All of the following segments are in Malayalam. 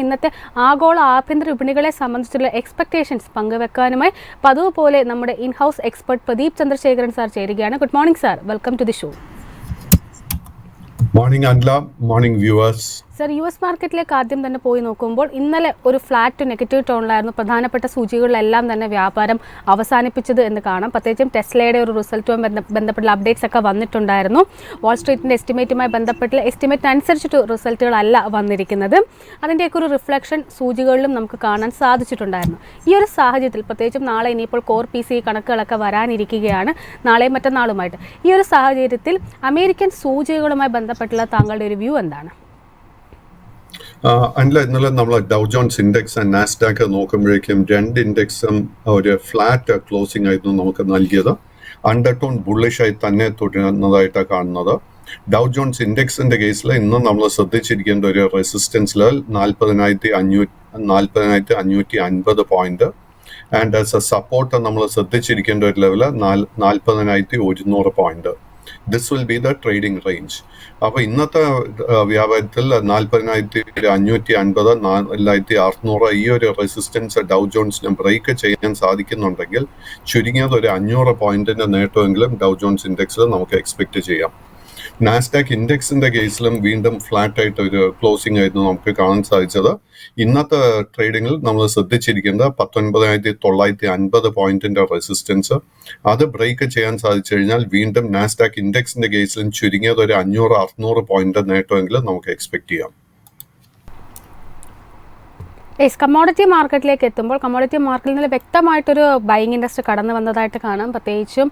ഇന്നത്തെ ആഗോള ആഭ്യന്തര വിപണികളെ സംബന്ധിച്ചുള്ള എക്സ്പെക്ടേഷൻസ് പങ്കുവെക്കാനുമായി പതിവ് പോലെ നമ്മുടെ in house expert Pradeep Chandrasekharan sir ചേരുകയാണ്. Good morning sir, welcome to the show. Morning Anla, morning viewers. Sir, U S മാർക്കറ്റിലേക്ക് ആദ്യം തന്നെ പോയി നോക്കുമ്പോൾ ഇന്നലെ ഒരു ഫ്ലാറ്റ് ടു നെഗറ്റീവ് ടോണിലായിരുന്നു പ്രധാനപ്പെട്ട സൂചികളിലെല്ലാം തന്നെ വ്യാപാരം അവസാനിപ്പിച്ചത് എന്ന് കാണാം. പ്രത്യേകിച്ചും ടെസ്ലയുടെ ഒരു റിസൾട്ടുമായി ബന്ധപ്പെട്ടുള്ള അപ്ഡേറ്റ്സ് ഒക്കെ വന്നിട്ടുണ്ടായിരുന്നു. വാൾസ്ട്രീറ്റിൻ്റെ എസ്റ്റിമേറ്റുമായി ബന്ധപ്പെട്ടുള്ള എസ്റ്റിമേറ്റ് അനുസരിച്ചിട്ട് റിസൾട്ടുകളല്ല വന്നിരിക്കുന്നത്. അതിൻ്റെയൊക്കെ ഒരു റിഫ്ലക്ഷൻ സൂചികളിലും നമുക്ക് കാണാൻ സാധിച്ചിട്ടുണ്ടായിരുന്നു. ഈ ഒരു സാഹചര്യത്തിൽ പ്രത്യേകിച്ചും നാളെ ഇനിയിപ്പോൾ കോർ PCE കണക്കുകളൊക്കെ വരാനിരിക്കുകയാണ്, നാളെയും മറ്റന്നാളുമായിട്ട്. ഈ ഒരു സാഹചര്യത്തിൽ അമേരിക്കൻ സൂചികകളുമായി ബന്ധപ്പെട്ടുള്ള താങ്കളുടെ ഒരു വ്യൂ എന്താണ്? അല്ല, ഇന്നലെ നമ്മൾ Dow Jones index and Nasdaq നോക്കുമ്പോഴേക്കും രണ്ട് ഇൻഡെക്സും ഒരു ഫ്ലാറ്റ് ക്ലോസിംഗ് ആയിരുന്നു നമുക്ക് നൽകിയത്. അണ്ടർടോൺ ബുള്ളിഷായി തന്നെ തുടരുന്നതായിട്ടാണ് കാണുന്നത്. ഡൗ ജോൺസ് ഇൻഡെക്സിന്റെ കേസിൽ ഇന്ന് നമ്മൾ ശ്രദ്ധിച്ചിരിക്കേണ്ട ഒരു resistance level 40,550 point, and as A support നമ്മൾ ശ്രദ്ധിച്ചിരിക്കേണ്ട ഒരു level 40,100 point. This will be the trading range. അപ്പോൾ ഇന്നത്തെ വ്യാപാരത്തിൽ 40,550, 4,600 ഈ ഒരു റെസിസ്റ്റൻസ് ഡൗ ജോൺസിന് ബ്രേക്ക് ചെയ്യാൻ സാധിക്കുന്നുണ്ടെങ്കിൽ ചുരുങ്ങിയത് ഒരു 500 പോയിന്റിന്റെ നേട്ടമെങ്കിലും ഡൗ ജോൺസ് ഇൻഡെക്സിൽ നമുക്ക് എക്സ്പെക്ട് ചെയ്യാം. നാസ്ഡാക്ക് ഇൻഡെക്സിന്റെ കേസിലും വീണ്ടും ഫ്ലാറ്റ് ആയിട്ട് ഒരു ക്ലോസിംഗ് ആയിരുന്നു നമുക്ക് കാണാൻ സാധിച്ചത്. ഇന്നത്തെ ട്രേഡിങ്ങിൽ നമ്മൾ ശ്രദ്ധിച്ചിരിക്കുന്നത് 19,950 പോയിന്റിന്റെ റെസിസ്റ്റൻസ്, അത് ബ്രേക്ക് ചെയ്യാൻ സാധിച്ചു കഴിഞ്ഞാൽ വീണ്ടും നാസ്ഡാക്ക് ഇൻഡെക്സിന്റെ കേസിലും ചുരുങ്ങിയത് ഒരു 500-600 പോയിന്റ് നേട്ടമെങ്കിലും നമുക്ക് എക്സ്പെക്ട് ചെയ്യാം. കമ്മോഡിറ്റി മാർക്കറ്റിലേക്ക് എത്തുമ്പോൾ കമ്മോഡിറ്റി മാർക്കറ്റിൽ നിന്ന് വ്യക്തമായിട്ടൊരു ബൈയിങ് ഇൻട്രസ്റ്റ് കടന്നു വന്നതായിട്ട് കാണാം. പ്രത്യേകിച്ചും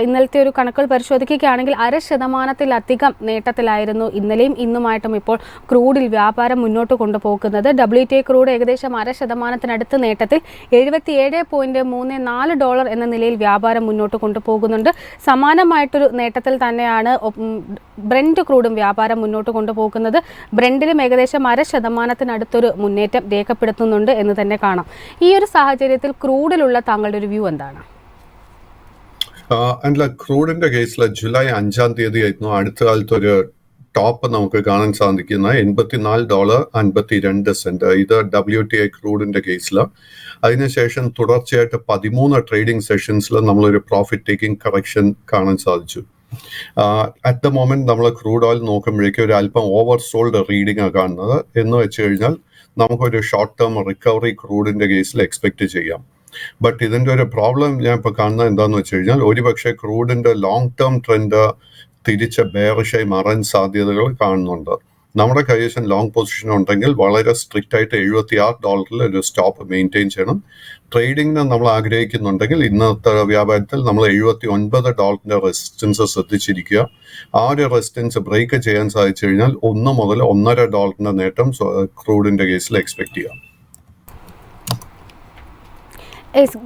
ഇന്നലത്തെ ഒരു കണക്കുകൾ പരിശോധിക്കുകയാണെങ്കിൽ 0.5% നേട്ടത്തിലായിരുന്നു ഇന്നലെയും ഇന്നുമായിട്ടും ഇപ്പോൾ ക്രൂഡിൽ വ്യാപാരം മുന്നോട്ട് കൊണ്ടുപോകുന്നത്. WTI ക്രൂഡ് ഏകദേശം 0.5% നേട്ടത്തിൽ $77.34 എന്ന നിലയിൽ വ്യാപാരം മുന്നോട്ട് കൊണ്ടുപോകുന്നുണ്ട്. സമാനമായിട്ടൊരു നേട്ടത്തിൽ തന്നെയാണ് ബ്രെൻഡ് ക്രൂഡും വ്യാപാരം മുന്നോട്ട് കൊണ്ടുപോകുന്നത്. ബ്രെൻഡിലും ഏകദേശം 0.5% മുന്നേറ്റം രേഖപ്പെടുത്തുന്നുണ്ട് എന്ന് തന്നെ കാണാം. ഈ ഒരു സാഹചര്യത്തിൽ ക്രൂഡിലുള്ള താങ്കളുടെ ഒരു വ്യൂ എന്താണ്? ക്രൂഡിന്റെ കേസിൽ ജൂലൈ 5-ാം തീയതി ആയിരുന്നു അടുത്ത കാലത്ത് ഒരു ടോപ്പ് നമുക്ക് കാണാൻ സാധിക്കുന്ന $84.52. ഇത് WTI ക്രൂഡിന്റെ കേസിൽ. അതിനുശേഷം തുടർച്ചയായിട്ട് 13 ട്രേഡിംഗ് സെഷൻസിൽ നമ്മളൊരു പ്രോഫിറ്റ് ടേക്കിംഗ് കറക്ഷൻ കാണാൻ സാധിച്ചു. അറ്റ് ദ മൊമെന്റ് നമ്മൾ ക്രൂഡ് ഓയിൽ നോക്കുമ്പോഴേക്കും ഒരു അല്പം ഓവർ സോൾഡ് റീഡിംഗ് ആണ് കാണുന്നത്. എന്ന് വെച്ച് കഴിഞ്ഞാൽ നമുക്കൊരു ഷോർട്ട് ടേം റിക്കവറി ക്രൂഡിന്റെ കേസിൽ എക്സ്പെക്ട് ചെയ്യാം. ബട്ട് ഇതിന്റെ ഒരു പ്രോബ്ലം ഞാൻ ഇപ്പോൾ കാണുന്നത് എന്താണെന്ന് വെച്ച് കഴിഞ്ഞാൽ ഒരുപക്ഷെ ക്രൂഡിന്റെ ലോങ് ടേം ട്രെൻഡ് തിരിച്ച് ബെയറിഷായി മാറാൻ സാധ്യതകൾ കാണുന്നുണ്ട്. നമ്മുടെ കൈവശം ലോങ് പൊസിഷൻ ഉണ്ടെങ്കിൽ വളരെ സ്ട്രിക്റ്റ് ആയിട്ട് $76 ഒരു സ്റ്റോപ്പ് മെയിൻറ്റെയിൻ ചെയ്യണം. ട്രേഡിങ്ങിന് നമ്മൾ ആഗ്രഹിക്കുന്നുണ്ടെങ്കിൽ ഇന്നത്തെ വ്യാപാരത്തിൽ നമ്മൾ $79 റെസിസ്റ്റൻസ് ശ്രദ്ധിച്ചിരിക്കുക. ആ ഒരു റെസിസ്റ്റൻസ് ബ്രേക്ക് ചെയ്യാൻ സാധിച്ചു കഴിഞ്ഞാൽ $1 മുതൽ $1.50 നേട്ടം ക്രൂഡിന്റെ കേസിൽ എക്സ്പെക്ട് ചെയ്യാം.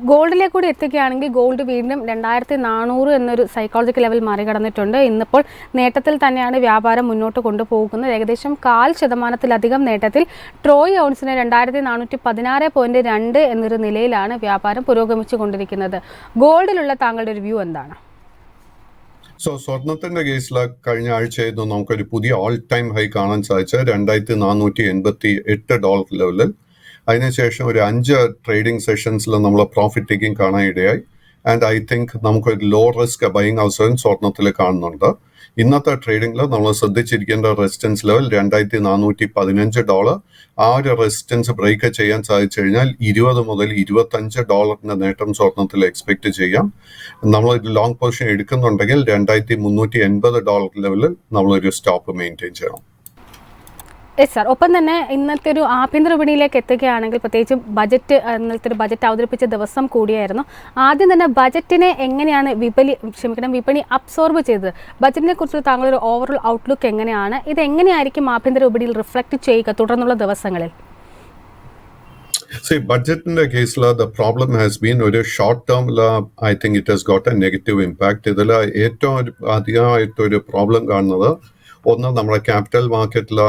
ഗോൾഡിലേക്ക് കൂടി എത്തുകയാണെങ്കിൽ ഗോൾഡ് വീണ്ടും 2,400 എന്നൊരു സൈക്കോളജിക്കൽ ലെവൽ മറികടന്നിട്ടുണ്ട്. ഇന്നിപ്പോൾ നേട്ടത്തിൽ തന്നെയാണ് വ്യാപാരം മുന്നോട്ട് കൊണ്ടുപോകുന്നത്. ഏകദേശം 0.5% നേട്ടത്തിൽ ട്രോയ് ഔൺസിന് 2,416.2 എന്നൊരു നിലയിലാണ് വ്യാപാരം പുരോഗമിച്ചു കൊണ്ടിരിക്കുന്നത്. ഗോൾഡിലുള്ള താങ്കളുടെ ഒരു വ്യൂ എന്താണ്? സ്വർണത്തിന്റെ കേസിൽ കഴിഞ്ഞ ആഴ്ചയായിരുന്നു നമുക്കൊരു പുതിയ ഓൾ ടൈം ഹൈ കാണാൻ സാധിച്ചത് $2,488 ലെവലിൽ. അതിനുശേഷം ഒരു 5 ട്രേഡിംഗ് സെഷൻസിൽ നമ്മൾ പ്രോഫിറ്റ് ടേക്കിംഗ് കാണാൻ ഇടയായി. ആൻഡ് ഐ തിങ്ക് നമുക്കൊരു ലോ റിസ്ക് ബൈയിങ് അവസരം സ്വർണത്തിൽ കാണുന്നുണ്ട്. ഇന്നത്തെ ട്രേഡിംഗിൽ നമ്മൾ ശ്രദ്ധിച്ചിരിക്കേണ്ട റെസിസ്റ്റൻസ് ലെവൽ $2,415. ആ ഒരു റെസിസ്റ്റൻസ് ബ്രേക്ക് ചെയ്യാൻ സാധിച്ചു കഴിഞ്ഞാൽ $20 മുതൽ $25 നേട്ടം സ്വർണത്തിൽ എക്സ്പെക്ട് ചെയ്യാം. നമ്മൾ ലോങ് പൊസിഷൻ എടുക്കുന്നുണ്ടെങ്കിൽ $2,380 ലെവലിൽ നമ്മളൊരു സ്റ്റോപ്പ് മെയിൻറ്റെയിൻ ചെയ്യണം. സാർ, ഒപ്പം തന്നെ ഇന്നത്തെ ഒരു ആഭ്യന്തര വിപണിയിലേക്ക് എത്തുകയാണെങ്കിൽ പ്രത്യേകിച്ചും ഇന്നത്തെ ഒരു ബജറ്റ് അവതരിപ്പിച്ച ദിവസം കൂടിയായിരുന്നു. ആദ്യം തന്നെ ബജറ്റിനെ എങ്ങനെയാണ് വിപണി അബ്സോർബ് ചെയ്തത്? ബജറ്റിനെ കുറിച്ചുള്ള താങ്കളുടെ ഓവറോൾ ഔട്ട്ലുക്ക് എങ്ങനെയാണ്? ഇത് എങ്ങനെയായിരിക്കും ആഭ്യന്തര വിപണിയിൽ റിഫ്ലക്ട് ചെയ്യുക തുടർന്നുള്ള ദിവസങ്ങളിൽ? ബഡ്ജറ്റിന്റെ കേസിൽ ദ പ്രോബ്ലം ഹാസ് ബീൻ ഒരു ഷോർട്ട് ടേമിൽ I think it has got A negative impact. ഇതിൽ ഏറ്റവും അധികമായിട്ടൊരു പ്രോബ്ലം കാണുന്നത് ഒന്ന് നമ്മുടെ ക്യാപിറ്റൽ മാർക്കറ്റിൽ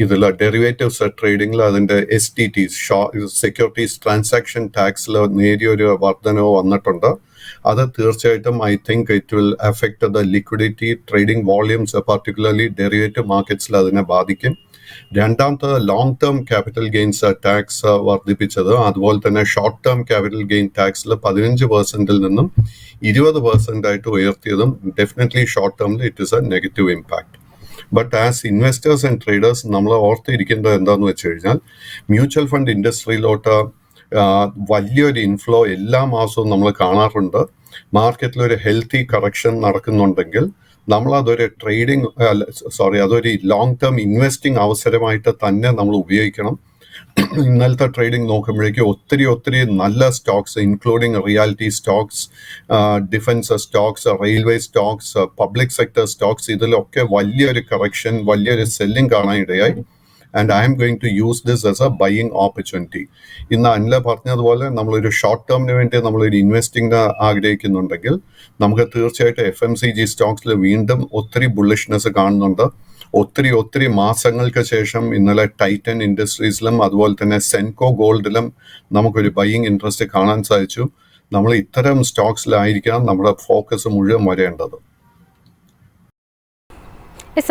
ഇതിൽ ഡെറിവേറ്റീവ്സ് ട്രേഡിങ്ങിൽ അതിൻ്റെ STTs സെക്യൂരിറ്റീസ് ട്രാൻസാക്ഷൻ ടാക്സിൽ നേരിയൊരു വർധനവ് വന്നിട്ടുണ്ട്. അത് തീർച്ചയായിട്ടും I think it will affect the liquidity trading volumes, particularly derivative മാർക്കറ്റ്സിൽ അതിനെ ബാധിക്കും. രണ്ടാമത്തെ long term capital gains tax വർദ്ധിപ്പിച്ചത്, അതുപോലെ തന്നെ ഷോർട്ട് ടേം ക്യാപിറ്റൽ ഗെയിൻ ടാക്സിൽ 15% നിന്നും 20% ആയിട്ട് ഉയർത്തിയതും ഡെഫിനറ്റ്ലി ഷോർട്ട് ടേമിൽ it is a negative impact. But as investors and traders നമ്മൾ ഓർത്തിരിക്കേണ്ടത് എന്താണെന്ന് വെച്ച് കഴിഞ്ഞാൽ, മ്യൂച്വൽ ഫണ്ട് ഇൻഡസ്ട്രിയിലോട്ട് വലിയൊരു ഇൻഫ്ലോ എല്ലാ മാസവും നമ്മൾ കാണാറുണ്ട്. മാർക്കറ്റിൽ ഒരു ഹെൽത്തി കറക്ഷൻ നടക്കുന്നുണ്ടെങ്കിൽ നമ്മളതൊരു അതൊരു ലോങ് ടേം ഇൻവെസ്റ്റിംഗ് അവസരമായിട്ട് തന്നെ നമ്മൾ ഉപയോഗിക്കണം. ഇന്നലത്തെ ട്രേഡിംഗ് നോക്കുമ്പോഴേക്കും ഒത്തിരി നല്ല stocks, including realty stocks, defence stocks, railway stocks, public sector stocks, ഇതിലൊക്കെ വലിയൊരു കറക്ഷൻ, വലിയൊരു സെല്ലിംഗ് കാണാനിടയായി. And I am going to use this as a buying opportunity. ഇന്ന് അനില പറഞ്ഞതുപോലെ നമ്മളൊരു ഷോർട്ട് ടേമിന് വേണ്ടി നമ്മളൊരു ഇൻവെസ്റ്റിംഗ് ആഗ്രഹിക്കുന്നുണ്ടെങ്കിൽ നമുക്ക് തീർച്ചയായിട്ടും FMCG സ്റ്റോക്സിൽ വീണ്ടും ഒത്തിരി ബുള്ളിഷ്നെസ് കാണുന്നുണ്ട്. ഒത്തിരി മാസങ്ങൾക്ക് ശേഷം ഇന്നലെ ടൈറ്റൻ ഇൻഡസ്ട്രീസിലും അതുപോലെ തന്നെ സെൻകോ ഗോൾഡിലും നമുക്കൊരു ബൈയിങ് ഇൻട്രസ്റ്റ് കാണാൻ സാധിച്ചു. നമ്മൾ ഇത്തരം സ്റ്റോക്സിലായിരിക്കണം നമ്മുടെ ഫോക്കസ് മുഴുവൻ വരേണ്ടത്.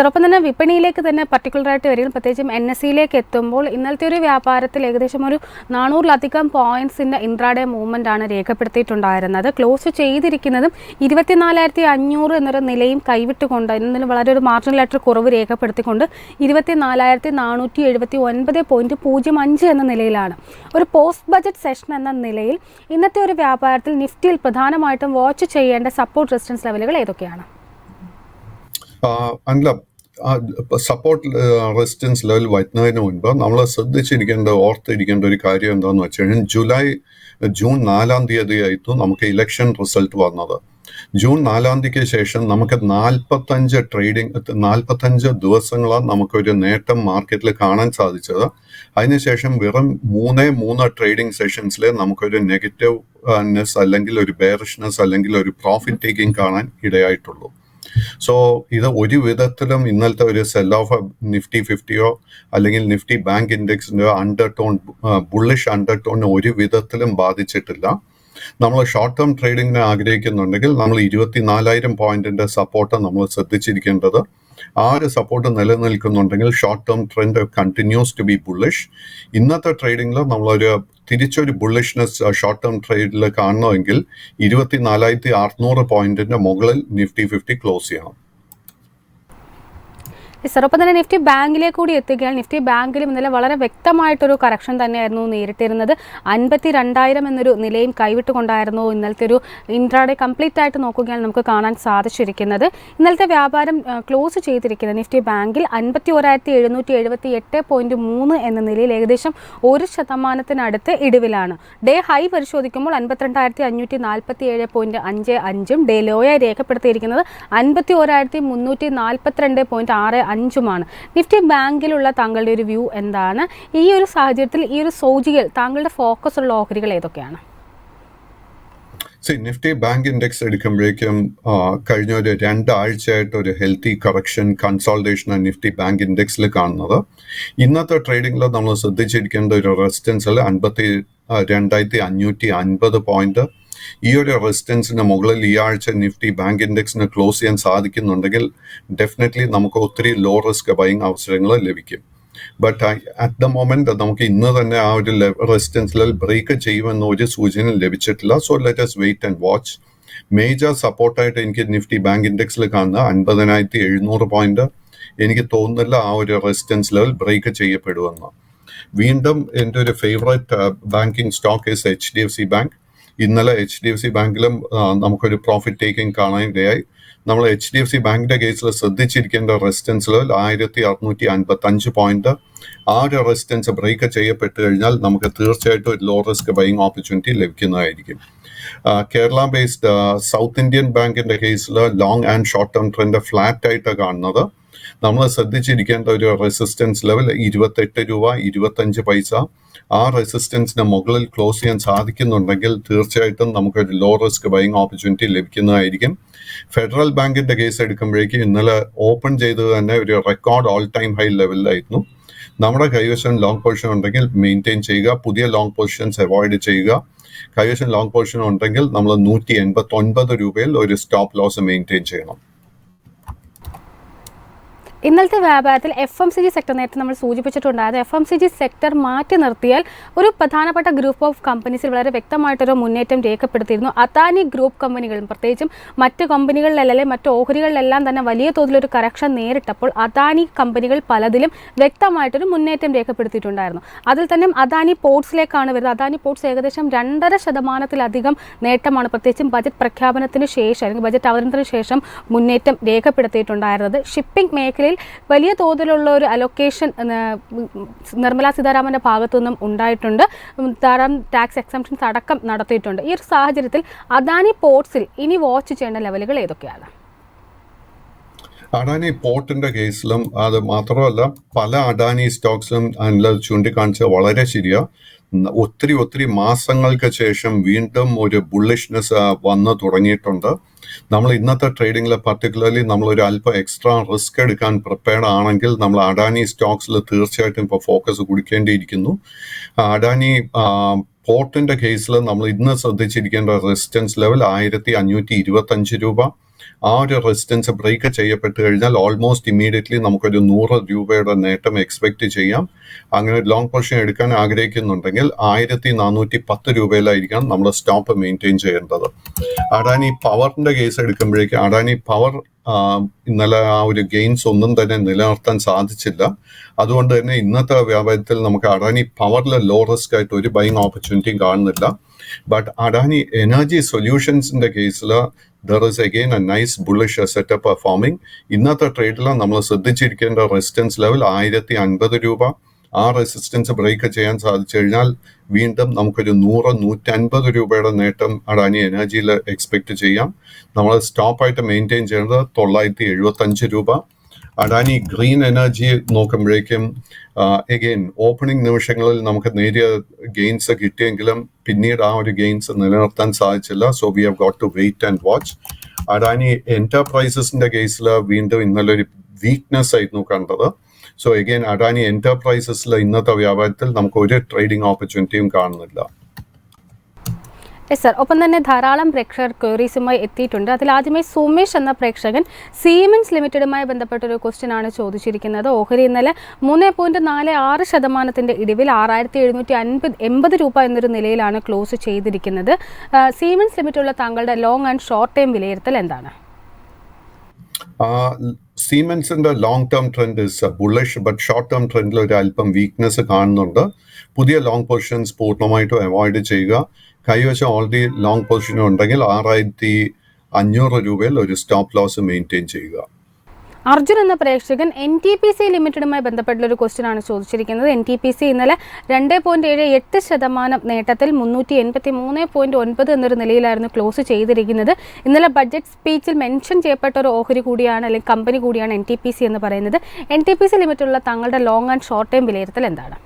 ഒപ്പം തന്നെ വിപണിയിലേക്ക് തന്നെ പർട്ടിക്കുലറായിട്ട് വരികയും പ്രത്യേകിച്ചും NSEയിലേക്ക് എത്തുമ്പോൾ ഇന്നലത്തെ ഒരു വ്യാപാരത്തിൽ ഏകദേശം ഒരു 400-ലധികം പോയിന്റ്സിൻ്റെ ഇൻട്രാഡേ മൂവ്മെൻ്റ് ആണ് രേഖപ്പെടുത്തിയിട്ടുണ്ടായിരുന്നത്. ക്ലോസ് ചെയ്തിരിക്കുന്നതും 24,500 എന്നൊരു നിലയും കൈവിട്ടുകൊണ്ട്, ഇന്നലെ വളരെ ഒരു മാർജിനലായിട്ട് കുറവ് രേഖപ്പെടുത്തിക്കൊണ്ട് 24,479.05 എന്ന നിലയിലാണ്. ഒരു പോസ്റ്റ് ബജറ്റ് സെഷൻ എന്ന നിലയിൽ ഇന്നത്തെ ഒരു വ്യാപാരത്തിൽ നിഫ്റ്റിയിൽ പ്രധാനമായിട്ടും വാച്ച് ചെയ്യേണ്ട സപ്പോർട്ട് റെസിസ്റ്റൻസ് ലെവലുകൾ ഏതൊക്കെയാണ്? അല്ല, സപ്പോർട്ട് റെസിസ്റ്റൻസ് ലെവൽ വരുന്നതിന് മുൻപ് നമ്മൾ ഓർത്തിരിക്കേണ്ട ഒരു കാര്യം എന്താണെന്ന് വെച്ച് കഴിഞ്ഞാൽ, ജൂൺ 4-ാം തീയതി ആയിരുന്നു നമുക്ക് ഇലക്ഷൻ റിസൾട്ട് വന്നത്. ജൂൺ 4-ാം തീയതിക്ക് ശേഷം നമുക്ക് 45 ദിവസങ്ങളാണ് നമുക്കൊരു നേട്ടം മാർക്കറ്റിൽ കാണാൻ സാധിച്ചത്. അതിനുശേഷം വെറും 3 ട്രേഡിംഗ് സെഷൻസിൽ നമുക്കൊരു നെഗറ്റീവ്നെസ് അല്ലെങ്കിൽ ഒരു ബെയറിഷ്നെസ് അല്ലെങ്കിൽ ഒരു പ്രോഫിറ്റ് ടേക്കിംഗ് കാണാൻ ഇടയായിട്ടുള്ളൂ. സോ ഇത് ഒരു വിധത്തിലും ഇന്നലത്തെ ഒരു സെൽ ഓഫ് നിഫ്റ്റി 50യോ അല്ലെങ്കിൽ നിഫ്റ്റി ബാങ്ക് ഇൻഡെക്സിൻ്റെയോ ബുള്ളിഷ് അണ്ടർടോണിനെ ഒരു വിധത്തിലും ബാധിച്ചിട്ടില്ല. നമ്മൾ ഷോർട്ട് ടേം ട്രേഡിങ്ങിനെ ആഗ്രഹിക്കുന്നുണ്ടെങ്കിൽ നമ്മൾ 24,000 പോയിന്റിന്റെ സപ്പോർട്ട് നമ്മൾ ശ്രദ്ധിച്ചിരിക്കേണ്ടത്. ആ ഒരു സപ്പോർട്ട് നിലനിൽക്കുന്നുണ്ടെങ്കിൽ short term trend continues to be bullish. ഇന്നത്തെ ട്രേഡിങ്ങിൽ നമ്മളൊരു തിരിച്ചൊരു ബുള്ളിഷ്നെസ് ഷോർട്ട് ടേം ട്രേഡിൽ കാണണമെങ്കിൽ 24,600 പോയിന്റിന്റെ മുകളിൽ നിഫ്റ്റി 50 ക്ലോസ് ചെയ്യണം. ഒപ്പം തന്നെ നിഫ്റ്റി ബാങ്കിലേക്ക് കൂടി എത്തുകയാണ്. നിഫ്റ്റി ബാങ്കിലും ഇന്നലെ വളരെ വ്യക്തമായിട്ടൊരു കറക്ഷൻ തന്നെയായിരുന്നു നേരിട്ടിരുന്നത്. 52,000 എന്നൊരു നിലയും കൈവിട്ടുകൊണ്ടായിരുന്നു ഇന്നലത്തെ ഒരു ഇൻട്രാഡേ കംപ്ലീറ്റ് ആയിട്ട് നോക്കുകയാൽ നമുക്ക് കാണാൻ സാധിച്ചിരിക്കുന്നത്. ഇന്നലത്തെ വ്യാപാരം ക്ലോസ് ചെയ്തിരിക്കുന്നത് നിഫ്റ്റി ബാങ്കിൽ 51,778.3 എന്ന നിലയിൽ ഏകദേശം 1% ഇടിവിലാണ്. ഡേ ഹൈ പരിശോധിക്കുമ്പോൾ 52,547.55 ഡേ ലോയായി രേഖപ്പെടുത്തിയിരിക്കുന്നത് 51,342.65. നിഫ്റ്റി ബാങ്കിലുള്ള താങ്കളുടെ ഒരു വ്യൂ എന്താണ്? ഈ ഒരു സാഹചര്യത്തിൽ ഈ ഒരു സൂചികയിൽ താങ്കളുടെ ഫോക്കസ് ഉള്ള ഓഹരികൾ ഏതൊക്കെയാണ്? നിഫ്റ്റി ബാങ്ക് ഇൻഡെക്സ് എടുക്കുമ്പോഴേക്കും കഴിഞ്ഞ ഒരു 2 ആഴ്ചയായിട്ട് ഒരു healthy correction consultation Nifty bank ഇൻഡെക്സിൽ കാണുന്നത്. ഇന്നത്തെ ട്രേഡിംഗിൽ നമ്മൾ ശ്രദ്ധിച്ചിരിക്കേണ്ട ഒരു റെസിസ്റ്റൻസിൽ 52,550 പോയിന്റ്. ഈ ഒരു റെസിസ്റ്റൻസിന് മുകളിൽ ഈ ആഴ്ച നിഫ്റ്റി ബാങ്ക് ഇൻഡെക്സിന് ക്ലോസ് ചെയ്യാൻ സാധിക്കുന്നുണ്ടെങ്കിൽ ഡെഫിനറ്റ്ലി നമുക്ക് ഒത്തിരി ലോ റിസ്ക് ബൈയിങ് അവസരങ്ങൾ ലഭിക്കും. ബട്ട് അറ്റ് ദ മൊമെന്റ് നമുക്ക് ഇന്ന് തന്നെ ആ ഒരു റെസിസ്റ്റൻസ് ലെവൽ ബ്രേക്ക് ചെയ്യുമെന്ന ഒരു സൂചന ലഭിച്ചിട്ടില്ല. So let us wait and watch. Major സപ്പോർട്ടായിട്ട് എനിക്ക് നിഫ്റ്റി ബാങ്ക് ഇൻഡെക്സിൽ കാണുന്ന 50,700 പോയിന്റ്. എനിക്ക് തോന്നുന്നില്ല ആ ഒരു റെസിസ്റ്റൻസ് ലെവൽ ബ്രേക്ക് ചെയ്യപ്പെടുമെന്ന്. വീണ്ടും എൻ്റെ ഒരു favourite banking stock is HDFC bank. ഇന്നലെ HDFC ബാങ്കിലും നമുക്കൊരു പ്രോഫിറ്റ് ടേക്കിംഗ് കാണാനിടയായി. നമ്മൾ HDFC ബാങ്കിന്റെ കേസിൽ ശ്രദ്ധിച്ചിരിക്കേണ്ട റെസിസ്റ്റൻസ് ലെവൽ 1,655 പോയിന്റ്. ആ ഒരു റെസിസ്റ്റൻസ് ബ്രേക്ക് ചെയ്യപ്പെട്ട് കഴിഞ്ഞാൽ നമുക്ക് തീർച്ചയായിട്ടും ഒരു ലോ റിസ്ക് ബൈയിങ് ഓപ്പർച്യൂണിറ്റി ലഭിക്കുന്നതായിരിക്കും. കേരള ബേസ്ഡ് സൗത്ത് ഇന്ത്യൻ ബാങ്കിന്റെ കേസിൽ long and short term trend flat ആയിട്ട് കാണുന്നത്. നമ്മൾ ശ്രദ്ധിച്ചിരിക്കേണ്ട ഒരു റെസിസ്റ്റൻസ് ലെവൽ 28 രൂപ 25 പൈസ. ആ റെസിസ്റ്റൻസിന് മുകളിൽ ക്ലോസ് ചെയ്യാൻ സാധിക്കുന്നുണ്ടെങ്കിൽ തീർച്ചയായിട്ടും നമുക്കൊരു ലോ റിസ്ക് ബൈയിങ് ഓപ്പർച്യൂണിറ്റി ലഭിക്കുന്നതായിരിക്കും. ഫെഡറൽ ബാങ്കിന്റെ കേസ് എടുക്കുമ്പോഴേക്കും ഇന്നലെ ഓപ്പൺ ചെയ്തത് തന്നെ ഒരു റെക്കോർഡ് ഓൾ ടൈം ഹൈ ലെവലിലായിരുന്നു. നമ്മുടെ കൈവശം ലോങ് പൊസിഷൻ ഉണ്ടെങ്കിൽ മെയിൻറ്റെയിൻ ചെയ്യുക, പുതിയ ലോങ് പൊസിഷൻസ് അവോയ്ഡ് ചെയ്യുക. കൈവശം ലോങ് പൊസിഷൻ ഉണ്ടെങ്കിൽ നമ്മൾ 189 രൂപയിൽ ഒരു സ്റ്റോപ്പ് ലോസ് മെയിൻറ്റെയിൻ ചെയ്യണം. ഇന്നലത്തെ വ്യാപാരത്തിൽ FMCG സെക്ടർ നേരത്തെ നമ്മൾ സൂചിപ്പിച്ചിട്ടുണ്ടായത് FMCG സെക്ടർ മാറ്റി നിർത്തിയാൽ ഒരു പ്രധാനപ്പെട്ട ഗ്രൂപ്പ് ഓഫ് കമ്പനീസിൽ വളരെ വ്യക്തമായിട്ടൊരു മുന്നേറ്റം രേഖപ്പെടുത്തിയിരുന്നു. അദാനി ഗ്രൂപ്പ് കമ്പനികളും പ്രത്യേകിച്ചും മറ്റ് കമ്പനികളിലല്ലേ മറ്റ് ഓഹരികളിലെല്ലാം തന്നെ വലിയ തോതിലൊരു കറക്ഷൻ നേരിട്ടപ്പോൾ അദാനി കമ്പനികൾ പലതിലും വ്യക്തമായിട്ടൊരു മുന്നേറ്റം രേഖപ്പെടുത്തിയിട്ടുണ്ടായിരുന്നു. അതിൽ തന്നെ അദാനി പോർട്സിലേക്കാണ് വരുന്നത്. അദാനി പോർട്സ് ഏകദേശം 2.5% നേട്ടമാണ് പ്രത്യേകിച്ചും ബജറ്റ് പ്രഖ്യാപനത്തിന് ശേഷം അല്ലെങ്കിൽ ബജറ്റ് അവതരണത്തിന് ശേഷം മുന്നേറ്റം രേഖപ്പെടുത്തിയിട്ടുണ്ടായിരുന്നത്. ഷിപ്പിംഗ് മേഖലയിൽ വലിയ തോതിലുള്ള ഒരു അലൊക്കേഷൻ നിർമ്മലാ സീതാരാമൻ്റെ ഭാഗത്തു നിന്നും ഉണ്ടായിട്ടുണ്ട്. ധാരാളം ടാക്സ് എക്സംഷൻസ് അടക്കം നടത്തിയിട്ടുണ്ട്. ഈ ഒരു സാഹചര്യത്തിൽ അദാനി പോർട്സിൽ ഇനി വാച്ച് ചെയ്യേണ്ട ലെവലുകൾ ഏതൊക്കെയാണ്? അഡാനി പോർട്ടിന്റെ കേസിലും അത് മാത്രമല്ല പല അഡാനി സ്റ്റോക്സിലും അതിൽ ചൂണ്ടിക്കാണിച്ച വളരെ ശരിയാ. ഒത്തിരി മാസങ്ങൾക്ക് ശേഷം വീണ്ടും ഒരു ബുള്ളിഷ്നെസ് വന്നു തുടങ്ങിയിട്ടുണ്ട്. നമ്മൾ ഇന്നത്തെ ട്രേഡിംഗിൽ പർട്ടിക്കുലർലി നമ്മൾ ഒരു അല്പം എക്സ്ട്രാ റിസ്ക് എടുക്കാൻ പ്രിപ്പയർഡ് ആണെങ്കിൽ നമ്മൾ അഡാനി സ്റ്റോക്സിൽ തീർച്ചയായിട്ടും ഇപ്പോൾ ഫോക്കസ് കൊടുക്കേണ്ടിയിരിക്കുന്നു. അഡാനി പോർട്ടിന്റെ കേസിൽ നമ്മൾ ഇന്ന് ശ്രദ്ധിച്ചിരിക്കേണ്ട റെസിസ്റ്റൻസ് ലെവൽ 1525 രൂപ. ആ ഒരു റെസിസ്റ്റൻസ് ബ്രേക്ക് ചെയ്യപ്പെട്ട് കഴിഞ്ഞാൽ ഓൾമോസ്റ്റ് ഇമ്മീഡിയറ്റ്ലി നമുക്കൊരു 100 രൂപയുടെ നേട്ടം എക്സ്പെക്ട് ചെയ്യാം. അങ്ങനെ ലോങ് പൊസിഷൻ എടുക്കാൻ ആഗ്രഹിക്കുന്നുണ്ടെങ്കിൽ 1410 രൂപയിലായിരിക്കണം നമ്മൾ സ്റ്റോപ്പ് മെയിൻറ്റെയിൻ ചെയ്യേണ്ടത്. അഡാനി പവറിന്റെ കേസ് എടുക്കുമ്പോഴേക്കും അഡാനി പവർ ഇന്നലെ ആ ഒരു ഗെയിൻസ് ഒന്നും തന്നെ നിലനിർത്താൻ സാധിച്ചില്ല. അതുകൊണ്ട് തന്നെ ഇന്നത്തെ വ്യാപാരത്തിൽ നമുക്ക് അഡാനി പവറിൽ ലോ റിസ്ക് ആയിട്ട് ഒരു ബൈങ് ഓപ്പർച്യൂണിറ്റിയും കാണുന്നില്ല. ബട്ട് അഡാനി എനർജി സൊല്യൂഷൻസിന്റെ കേസിൽ there is again a nice bullish setup performing. ഇന്നത്തെ ട്രേഡിൽ നമ്മൾ ശ്രദ്ധിച്ചിരിക്കേണ്ട റെസിസ്റ്റൻസ് ലെവൽ 1050 രൂപ. ആ റെസിസ്റ്റൻസ് ബ്രേക്ക് ചെയ്യാൻ സാധിച്ചു കഴിഞ്ഞാൽ വീണ്ടും നമുക്കൊരു 100-150 രൂപയുടെ നേട്ടം അഡാനി എനർജിയിൽ എക്സ്പെക്ട് ചെയ്യാം. നമ്മൾ സ്റ്റോപ്പായിട്ട് മെയിൻറ്റെയിൻ ചെയ്യേണ്ടത് 975 രൂപ. അഡാനി ഗ്രീൻ എനർജി നോക്കുമ്പോഴേക്കും എഗെയിൻ ഓപ്പണിംഗ് നിമിഷങ്ങളിൽ നമുക്ക് നേരിയ ഗെയിൻസ് കിട്ടിയെങ്കിലും പിന്നീട് ആ ഒരു ഗെയിൻസ് നിലനിർത്താൻ സാധിച്ചില്ല. So we have got to wait and watch. Adani എന്റർപ്രൈസസിന്റെ കേസിൽ വീണ്ടും ഇന്നലെ ഒരു വീക്ക്നെസ് ആയിരുന്നു കണ്ടത്. സോ എഗെയിൻ അഡാനി എന്റർപ്രൈസസിൽ ഇന്നത്തെ വ്യാപാരത്തിൽ നമുക്ക് ഒരു ട്രേഡിംഗ് ഓപ്പർച്യൂണിറ്റിയും കാണുന്നില്ല. Yes sir. ഒപ്പം തന്നെ ധാരാളം പ്രേക്ഷകർ ക്വയറീസുമായി എത്തിയിട്ടുണ്ട്. അതിൽ ആദ്യമായി സുമേഷ് എന്ന പ്രേക്ഷകൻ സീമെൻസ് ലിമിറ്റഡുമായി ബന്ധപ്പെട്ടൊരു ക്വസ്റ്റ്യൻ ആണ് ചോദിച്ചിരിക്കുന്നത്. ഓഹരി ഇന്നലെ 3.46% ഇടിവിൽ 6780 രൂപ എന്നൊരു നിലയിലാണ് ക്ലോസ് ചെയ്തിരിക്കുന്നത്. സീമെൻസ് ലിമിറ്റഡുള്ള താങ്കളുടെ ലോങ് ആൻഡ് ഷോർട്ട് ടൈം വിലയിരുത്തൽ എന്താണ്? സീമെൻസിന്റെ long term trend is bullish, but short term ട്രെൻഡിൽ ഒരു അല്പം വീക്ക്നെസ് കാണുന്നുണ്ട്. പുതിയ ലോങ് പൊസിഷൻസ് പൂർണ്ണമായിട്ടും അവോയ്ഡ് ചെയ്യുക. കൈവശം ഓൾറെഡി ലോങ് പൊസിഷൻ ഉണ്ടെങ്കിൽ 6500 രൂപയിൽ ഒരു സ്റ്റോപ്പ് ലോസ് മെയിൻറ്റെയിൻ ചെയ്യുക. അർജുൻ എന്ന പ്രേക്ഷകൻ NTPC ലിമിറ്റഡുമായി ബന്ധപ്പെട്ടുള്ളൊരു ക്വസ്റ്റ്യൻ ആണ് ചോദിച്ചിരിക്കുന്നത്. NTPC ഇന്നലെ 2.78% നേട്ടത്തിൽ 383.9 എന്നൊരു നിലയിലായിരുന്നു ക്ലോസ് ചെയ്തിരിക്കുന്നത്. ഇന്നലെ ബഡ്ജറ്റ് സ്പീച്ചിൽ മെൻഷൻ ചെയ്യപ്പെട്ട ഒരു ഓഹരി കൂടിയാണ് അല്ലെങ്കിൽ കമ്പനി കൂടിയാണ് NTPC എന്ന് പറയുന്നത്. NTPC ലിമിറ്റഡുള്ള താങ്കളുടെ ലോങ് ആൻഡ് ഷോർട്ട് ടൈം വിലയിരുത്തൽ എന്താണ്?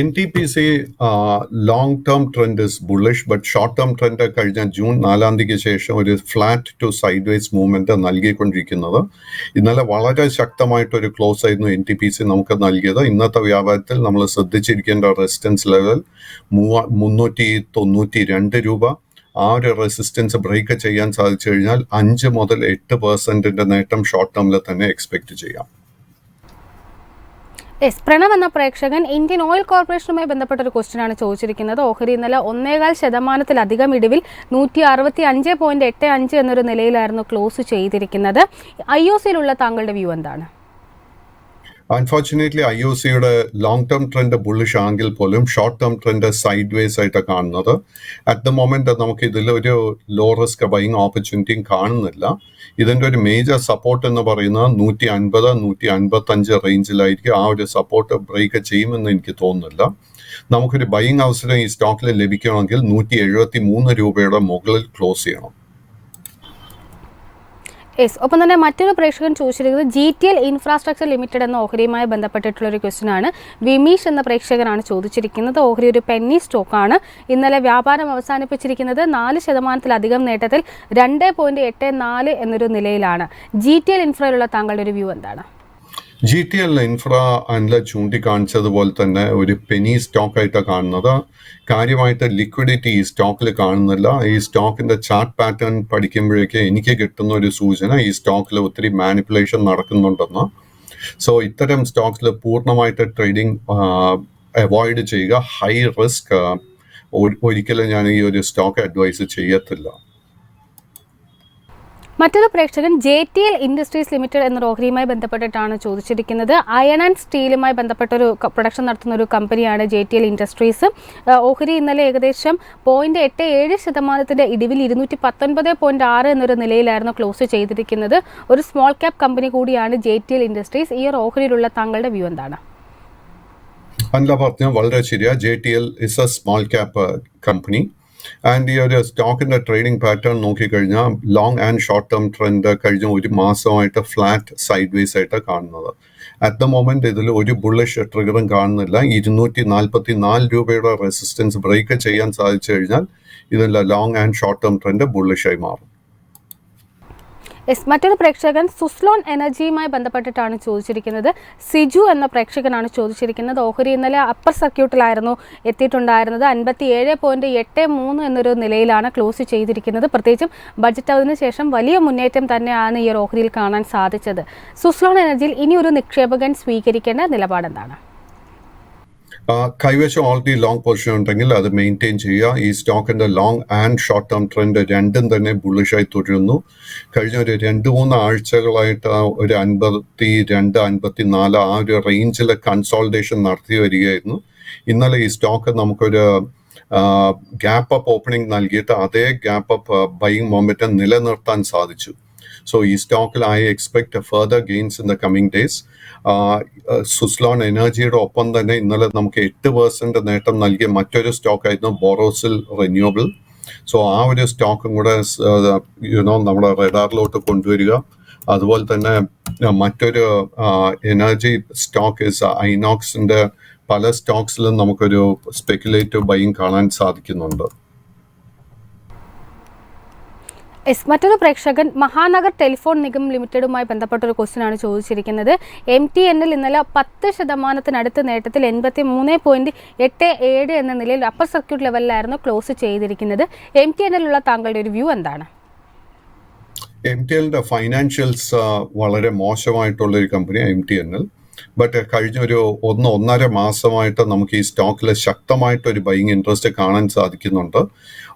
NTPC long term trend is bullish, but short term trend കഴിഞ്ഞ ജൂൺ 4 ശേഷം ഒരു flat to sideways movement നൽകിക്കൊണ്ടിരിക്കുന്നത്. ഇന്നലെ വളരെ ശക്തമായിട്ടൊരു ക്ലോസ് ആയിരുന്നു NTPC നമുക്ക് നൽകിയത്. ഇന്നത്തെ വ്യാപാരത്തിൽ നമ്മൾ ശ്രദ്ധിച്ചിരിക്കേണ്ട റെസിസ്റ്റൻസ് ലെവൽ 392 രൂപ. ആ ഒരു റെസിസ്റ്റൻസ് ബ്രേക്ക് ചെയ്യാൻ സാധിച്ചു കഴിഞ്ഞാൽ 5 മുതൽ 8% നേട്ടം ഷോർട്ട് ടേമിൽ തന്നെ എക്സ്പെക്ട് ചെയ്യാം. യെസ്. പ്രണവ് എന്ന പ്രേക്ഷകൻ ഇന്ത്യൻ ഓയിൽ കോർപ്പറേഷനുമായി ബന്ധപ്പെട്ടൊരു ക്വസ്റ്റ്യൻ ആണ് ചോദിച്ചിരിക്കുന്നത്. ഓഹരി ഇന്നലെ 1.25% ഇടിവിൽ 165.85 എന്നൊരു നിലയിലായിരുന്നു ക്ലോസ് ചെയ്തിരിക്കുന്നത്. IOCയിലുള്ള താങ്കളുടെ വ്യൂ എന്താണ്? അൺഫോർച്ചുനേറ്റ്ലി IOCയുടെ ലോങ് ടേം ട്രെൻഡ് ബുള്ളിഷ് ആണെങ്കിൽ പോലും short term trend sideways ആയിട്ടാണ് കാണുന്നത്. അറ്റ് ദ മൊമെന്റ് നമുക്ക് ഇതിലൊരു ലോ റിസ്ക് ബൈങ് ഓപ്പർച്യൂണിറ്റിയും കാണുന്നില്ല. ഇതിൻ്റെ ഒരു മേജർ സപ്പോർട്ട് എന്ന് പറയുന്നത് 150-155 റേഞ്ചിലായിരിക്കും. ആ ഒരു സപ്പോർട്ട് ബ്രേക്ക് ചെയ്യുമെന്ന് എനിക്ക് തോന്നുന്നില്ല. നമുക്കൊരു ബൈങ് അവസരം ഈ സ്റ്റോക്കിൽ ലഭിക്കണമെങ്കിൽ 173 രൂപയുടെ മുകളിൽ ക്ലോസ് ചെയ്യണം. യെസ്. ഒപ്പം തന്നെ മറ്റൊരു പ്രേക്ഷകൻ ചോദിച്ചിരിക്കുന്നത് GTL ഇൻഫ്രാസ്ട്രക്ചർ ലിമിറ്റഡ് എന്ന ഓഹരിയുമായി ബന്ധപ്പെട്ടിട്ടുള്ളൊരു ക്വസ്റ്റ്യൻ ആണ്. വിമീഷ് എന്ന പ്രേക്ഷകനാണ് ചോദിച്ചിരിക്കുന്നത്. ഓഹരി ഒരു പെന്നി സ്റ്റോക്കാണ്. ഇന്നലെ വ്യാപാരം അവസാനിപ്പിച്ചിരിക്കുന്നത് 4% നേട്ടത്തിൽ 2.84 എന്നൊരു നിലയിലാണ്. GTL ഇൻഫ്രയിലുള്ള താങ്കളുടെ ഒരു വ്യൂ എന്താണ്? GTL ഇൻഫ്ര അനില ചൂണ്ടിക്കാണിച്ചതുപോലെ തന്നെ ഒരു പെനി സ്റ്റോക്ക് ആയിട്ടാണ് കാണുന്നത്. കാര്യമായിട്ട് ലിക്വിഡിറ്റി ഈ സ്റ്റോക്കിൽ കാണുന്നില്ല. ഈ സ്റ്റോക്കിന്റെ ചാർട്ട് പാറ്റേൺ പഠിക്കുമ്പോഴേക്ക് എനിക്ക് കിട്ടുന്ന ഒരു സൂചന ഈ സ്റ്റോക്കിൽ ഒത്തിരി മാനിപ്പുലേഷൻ നടക്കുന്നുണ്ടെന്ന്. സോ ഇത്തരം സ്റ്റോക്സിൽ പൂർണ്ണമായിട്ട് ട്രേഡിംഗ് അവോയ്ഡ് ചെയ്യുക. ഹൈ റിസ്ക് ഒരിക്കലും ഞാൻ ഈ ഒരു സ്റ്റോക്ക് അഡ്വൈസ് ചെയ്യത്തില്ല. മറ്റൊരു പ്രേക്ഷകൻ JTL ഇൻഡസ്ട്രീസ് ലിമിറ്റഡ് എന്ന ഓഹരിയുമായി ബന്ധപ്പെട്ടിട്ടാണ് ചോദിച്ചിരിക്കുന്നത്. അയൺ ആൻഡ് സ്റ്റീലുമായി ബന്ധപ്പെട്ട ഒരു പ്രൊഡക്ഷൻ നടത്തുന്ന ഒരു കമ്പനിയാണ് JTL ഇൻഡസ്ട്രീസ്. ഓഹരി ഇന്നലെ ഏകദേശം 0.87% ഇടിവിൽ 219.6 എന്നൊരു നിലയിലായിരുന്നു ക്ലോസ് ചെയ്തിരിക്കുന്നത്. ഒരു സ്മോൾ ക്യാപ് കമ്പനി കൂടിയാണ് JTL ഇൻഡസ്ട്രീസ്. ഈ ഒരു ഓഹരിയിലുള്ള താങ്കളുടെ വ്യൂ എന്താണ്? അല്ല, പറഞ്ഞ വളരെ ശരിയാ. JTL is A small cap company. And ഈ ഒരു സ്റ്റോക്കിന്റെ ട്രേഡിംഗ് പാറ്റേൺ നോക്കിക്കഴിഞ്ഞാൽ long and short term trend കഴിഞ്ഞ ഒരു മാസമായിട്ട് ഫ്ലാറ്റ് സൈഡ് വേസ് ആയിട്ടാണ് കാണുന്നത്. അറ്റ് ദ മൊമെന്റ് ഇതിൽ ഒരു ബുള്ളിഷ് ട്രിഗറും കാണുന്നില്ല. 244 രൂപയുടെ റെസിസ്റ്റൻസ് ബ്രേക്ക് ചെയ്യാൻ സാധിച്ചു കഴിഞ്ഞാൽ ഇതിൽ long and short term trend ബുള്ളിഷായി മാറും. മറ്റൊരു പ്രേക്ഷകൻ സുസ്ലോൺ എനർജിയുമായി ബന്ധപ്പെട്ടിട്ടാണ് ചോദിച്ചിരിക്കുന്നത്. സിജു എന്ന പ്രേക്ഷകനാണ് ചോദിച്ചിരിക്കുന്നത്. ഓഹരി ഇന്നലെ അപ്പർ സർക്യൂട്ടിലായിരുന്നു എത്തിയിട്ടുണ്ടായിരുന്നത്. 57.83 എന്നൊരു നിലയിലാണ് ക്ലോസ് ചെയ്തിരിക്കുന്നത്. പ്രത്യേകിച്ചും ബജറ്റ് അവധിന് ശേഷം വലിയ മുന്നേറ്റം തന്നെയാണ് ഈ ഒരു ഓഹരിയിൽ കാണാൻ സാധിച്ചത്. സുസ്ലോൺ എനർജിയിൽ ഇനി ഒരു നിക്ഷേപകൻ സ്വീകരിക്കേണ്ട നിലപാടെന്താണ്? കൈവശം ഓൾറെഡി ലോങ് പൊസിഷൻ ഉണ്ടെങ്കിൽ അത് മെയിൻറ്റെയിൻ ചെയ്യുക. ഈ സ്റ്റോക്കിന്റെ long and short term trend രണ്ടും തന്നെ ബുള്ളിഷായി തുടരുന്നു. കഴിഞ്ഞ ഒരു 2-3 ആഴ്ചകളായിട്ട് ഒരു 52-54 ആ ഒരു റേഞ്ചിൽ കൺസോൾട്ടേഷൻ നടത്തി വരികയായിരുന്നു. ഇന്നലെ ഈ സ്റ്റോക്ക് നമുക്കൊരു ഗ്യാപ്പ് അപ്പ് ഓപ്പണിംഗ് നൽകിയിട്ട് അതേ ഗ്യാപ്പ് അപ്പ് ബൈയിങ് മൊമെന്റം നിലനിർത്താൻ സാധിച്ചു. സോ ഈ സ്റ്റോക്കിൽ I expect further gains in the coming days. Suzlon എനർജിയുടെ ഒപ്പം തന്നെ ഇന്നലെ നമുക്ക് 8% നേട്ടം നൽകിയ മറ്റൊരു സ്റ്റോക്ക് ആയിരുന്നു ബോറോസിൽ റിന്യൂവബിൾ. സോ ആ ഒരു സ്റ്റോക്കും കൂടെ നമ്മുടെ റഡാറിലോട്ട് കൊണ്ടുവരിക. അതുപോലെ തന്നെ മറ്റൊരു എനർജി സ്റ്റോക്ക് ഐനോക്സിന്റെ പല സ്റ്റോക്സിലും നമുക്കൊരു സ്പെക്കുലേറ്റീവ് ബൈയിങ് കാണാൻ സാധിക്കുന്നുണ്ട്. മറ്റൊരു പ്രേക്ഷകൻ മഹാനഗർ ടെലിഫോൺ നിഗം ലിമിറ്റഡുമായി ബന്ധപ്പെട്ട ഒരു ക്വസ്റ്റ്യനാണ് ചോദിച്ചിരിക്കുന്നത്. MTNL ഇന്നലെ 10% നേട്ടത്തിൽ 83.87 എന്ന നിലയിൽ അപ്പർ സർക്യൂട്ട് ലെവലിലായിരുന്നു ക്ലോസ് ചെയ്തിരിക്കുന്നത്. MTNL ഉള്ള താങ്കളുടെ ഒരു വ്യൂ എന്താണ്? MTNLന്റെ ഫൈനാൻഷ്യൽസ് വളരെ മോശമായിട്ടുള്ള ഒരു കമ്പനിയാണ് MTNL. ബട്ട് കഴിഞ്ഞ ഒരു 1-1.5 മാസമായിട്ട് നമുക്ക് ഈ സ്റ്റോക്കിൽ ശക്തമായിട്ടൊരു ബൈയിങ് ഇൻട്രസ്റ്റ് കാണാൻ സാധിക്കുന്നുണ്ട്.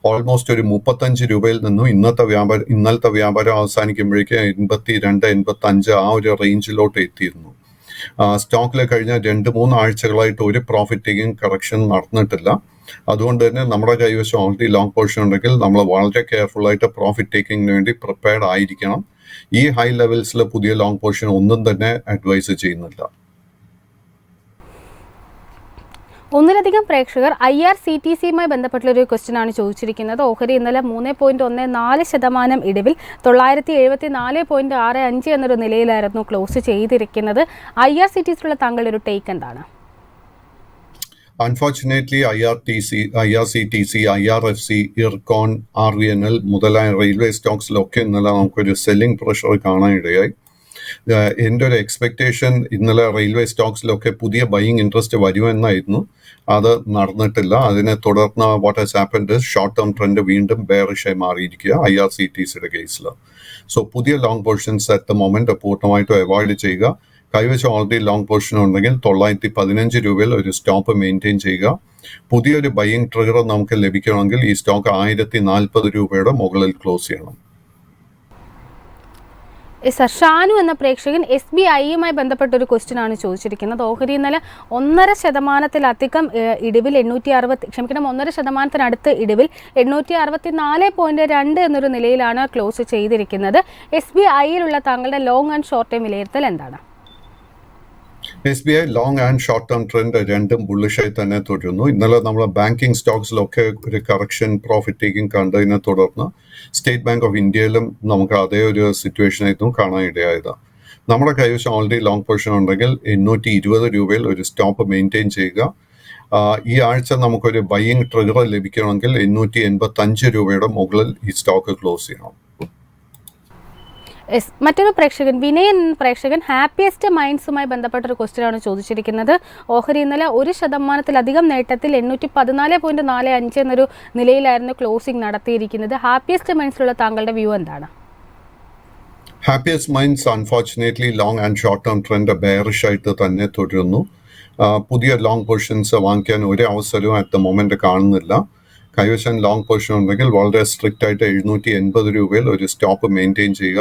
ഓൾമോസ്റ്റ് ഒരു 35 രൂപയിൽ നിന്നും ഇന്നലത്തെ വ്യാപാരം അവസാനിക്കുമ്പോഴേക്ക് 82-85 ആ ഒരു റേഞ്ചിലോട്ട് എത്തിയിരുന്നു. സ്റ്റോക്കിൽ കഴിഞ്ഞ 2-3 ആഴ്ചകളായിട്ട് ഒരു പ്രോഫിറ്റ് ടേക്കിംഗ് കറക്ഷൻ നടന്നിട്ടില്ല. അതുകൊണ്ട് തന്നെ നമ്മുടെ കൈവശം ഓൾറെഡി ലോങ് പൊസിഷൻ ഉണ്ടെങ്കിൽ നമ്മൾ വളരെ കെയർഫുൾ ആയിട്ട് പ്രോഫിറ്റ് ടേക്കിങ്ങിന് വേണ്ടി പ്രിപ്പയർഡ് ആയിരിക്കണം. ഈ ഹൈ ലെവൽസിൽ പുതിയ ലോങ് പൊസിഷൻ ഒന്നും തന്നെ അഡ്വൈസ് ചെയ്യുന്നില്ല. ഒന്നിലധികം പ്രേക്ഷകർ IRCTCയുമായി ബന്ധപ്പെട്ടുള്ള ഒരു ക്വസ്റ്റ്യനാണ് ചോദിച്ചിരിക്കുന്നത്. ഓഹരി ഇന്നലെ 3.14% ഇടിവിൽ 974.65 എന്നൊരു നിലയിലായിരുന്നു ക്ലോസ് ചെയ്തിരിക്കുന്നത്. IRCTCയിലുള്ള താങ്കളുടെ ഒരു ടേക്ക് എന്താണ്? Unfortunately IRCTC, IRFC, IRCON, RVNL മുതലായ റെയിൽവേ സ്റ്റോക്സിലൊക്കെ ഇന്നലെ നമുക്കൊരു സെല്ലിംഗ് പ്രഷർ കാണാനിടയായി. എൻ്റെ ഒരു എക്സ്പെക്ടേഷൻ ഇന്നലെ റെയിൽവേ സ്റ്റോക്സിലൊക്കെ പുതിയ ബൈയിങ് ഇൻട്രസ്റ്റ് വരുമെന്നായിരുന്നു. അത് നടന്നിട്ടില്ല. അതിനെ തുടർന്ന് what has happened short term trend വീണ്ടും ബെയറിഷായി മാറിയിരിക്കുക IRCTCയുടെ കേസിൽ. സോ പുതിയ long positions at the moment പൂർണ്ണമായിട്ടും അവോയ്ഡ് ചെയ്യുക. കൈവശം ഓൾറെഡി ലോങ് പൊസിഷൻ ഉണ്ടെങ്കിൽ 915 രൂപയിൽ ഒരു സ്റ്റോപ്പ് മെയിൻറ്റെയിൻ ചെയ്യുക. പുതിയൊരു ബൈയിങ് ട്രിഗർ നമുക്ക് ലഭിക്കണമെങ്കിൽ ഈ സ്റ്റോക്ക് 1040 രൂപയുടെ മുകളിൽ ക്ലോസ് ചെയ്യണം. ഷാനു എന്ന പ്രേക്ഷകൻ SBIയുമായി ബന്ധപ്പെട്ട ഒരു ക്വസ്റ്റ്യനാണ് ചോദിച്ചിരിക്കുന്നത്. ഓഹരി ഇന്നലെ 1.5% ഇടിവിൽ 1.5% ഇടിവിൽ 864.2 എന്നൊരു നിലയിലാണ് ക്ലോസ് ചെയ്തിരിക്കുന്നത്. SBIയിലുള്ള താങ്കളുടെ ലോങ് ആൻഡ് ഷോർട്ട് ടൈം വിലയിരുത്തൽ എന്താണ്? SBI long and short term trend രണ്ടും ബുള്ളിഷായി തന്നെ തുടരുന്നു. ഇന്നലെ നമ്മൾ ബാങ്കിങ് സ്റ്റോക്സിലൊക്കെ ഒരു കറക്ഷൻ പ്രോഫിറ്റ് ടേക്കിംഗ് കണ്ടതിനെ തുടർന്ന് സ്റ്റേറ്റ് ബാങ്ക് ഓഫ് ഇന്ത്യയിലും നമുക്ക് അതേ ഒരു സിറ്റുവേഷൻ ആയിരുന്നു കാണാനിടയായത്. നമ്മുടെ കൈവശം ഓൾറെഡി ലോങ് പൊസിഷൻ ഉണ്ടെങ്കിൽ 820 രൂപയിൽ ഒരു സ്റ്റോപ്പ് മെയിൻറ്റെയിൻ ചെയ്യുക. ഈ ആഴ്ച നമുക്കൊരു ബൈയിങ് ട്രിഗർ ലഭിക്കണമെങ്കിൽ 885 രൂപയുടെ മുകളിൽ ഈ സ്റ്റോക്ക് ക്ലോസ് ചെയ്യണം. യെസ്, മറ്റൊരു പ്രേക്ഷകൻ വിനയൻ എന്ന പ്രേക്ഷകൻ ഹാപ്പിയസ്റ്റ് മൈൻഡ്സുമായി ബന്ധപ്പെട്ടൊരു ക്വസ്റ്റ്യനാണ് ചോദിച്ചിരിക്കുന്നത്. ഓഹരി ഇന്നലെ 1% നേട്ടത്തിൽ 814.45 എന്നൊരു നിലയിലായിരുന്നു ക്ലോസിംഗ് നടത്തിയിരിക്കുന്നത്. ഹാപ്പിയസ്റ്റ് മൈൻഡ്സിലുള്ള താങ്കളുടെ വ്യൂ എന്താണ്? Happiest minds unfortunately long and short term trend bearish ആയിട്ട് തന്നെ തുടരുന്നു. പുതിയ ലോങ് പൊസിഷൻസ് വാങ്ങിക്കാൻ ഒരു അവസരവും അറ്റ് ദ മൊമെന്റ് കാണുന്നില്ല. കൈവശം ലോങ് പൊസിഷൻ ഉണ്ടെങ്കിൽ വളരെ സ്ട്രിക്റ്റ് ആയിട്ട് 780 രൂപയിൽ ഒരു സ്റ്റോപ്പ് മെയിൻറ്റെയിൻ ചെയ്യുക.